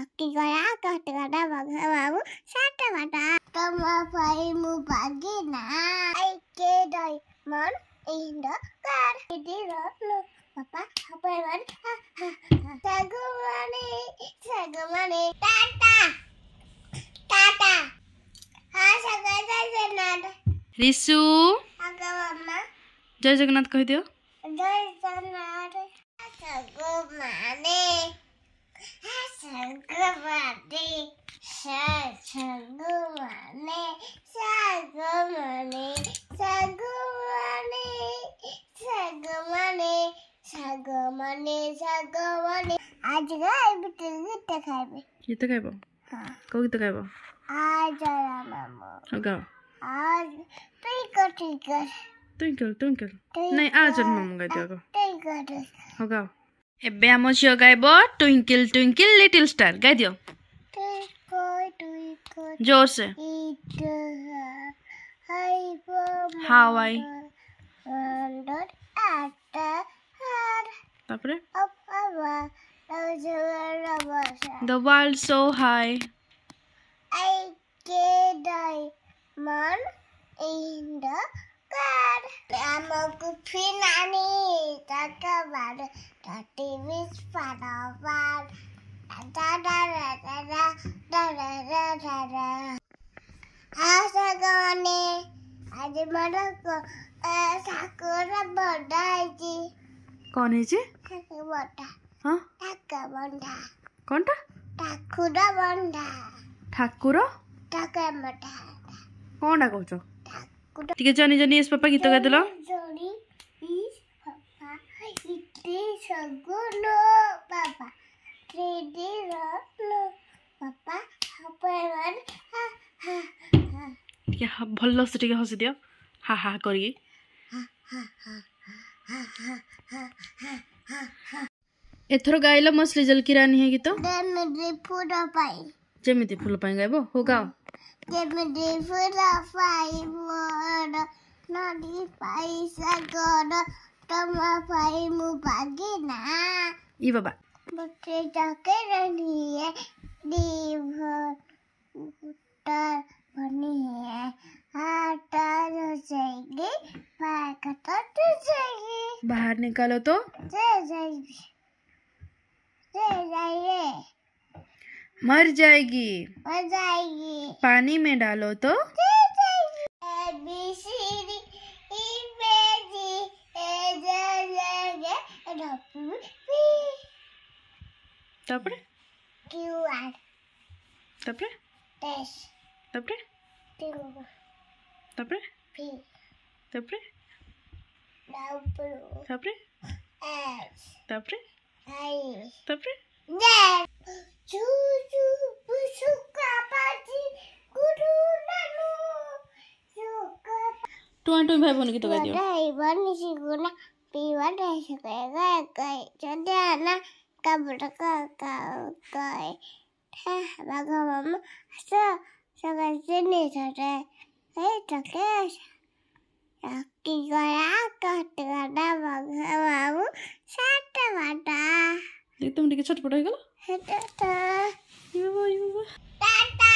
Aki gaya kata babu sata mata. Tama pai mu bagi na. I ke diamond in the car. Idi no papa apa man. Sagumani. Tata. Ha sagada jenad. Rishu Aga mama. जय जगन्नाथ कह दियो Jai Janad. Sagumani. आज गीत खाइबे गीत गाइबो को गीत गाइबो आज मामा गाओ आज ट्विंकल ट्विंकल ट्विंकल नहीं आज मामा गाइ दियो ट्विंकल गाओ एबे हम झियो गाइबो ट्विंकल ट्विंकल लिटिल स्टार गाइ दियो जोर से How I तापरे The world so high I get diamond in the car. I'm a good finani. Talk about the TV's father. Da da da da da da da da da. Asagone. आज मरा को साकुरा बड़ा है जी. कौन है जी साकुरा बड़ा. हाँ टाका बंधा. कौनटा ठाकुरा बंधा. ठाकुर टाका बंधा. कौनटा कहछ ठीक है जानी जानी इस पापा गीत गाइ देलो Johnny is Papa. It is a good no, Papa. 3D no, Papa. Papa, ha ha ha. ठीक है भल्लो से ठीक है हंसी दियो हा हा करी एथरो गाइलो मछली जल की रानी है गीत Demidi pura pai. जेमिति फूल पाई गाइबो हो गाओ Demidi pura pai word. Nadi pai sagora. Tama pai mu bagi na. ई बाबा बच्चे जाके रही है दीवार बनी है आटा जाएगी पैकटा जाएगी बाहर निकालो तो जाएगी जाइए मर जाएगी जाएगी पानी में डालो तो जाएगी ABCD तापरे QR तापरे dash तापरे तापरे P तापरे W तापरे X तापरे I तापरे Dad, Juju, Suka Pati, Guru Nanu, Suka. टुआ टुई भाई बहन गीत गाइ दियो Wadai bani siguna, pi wadai sakai, jadi anak kabur kai. Baga mama, sakai sini saja. Cakai. Aki gaya kata babu sata mata. एकदम ठीक छटपट हो गेल Tata. यो यो Tata.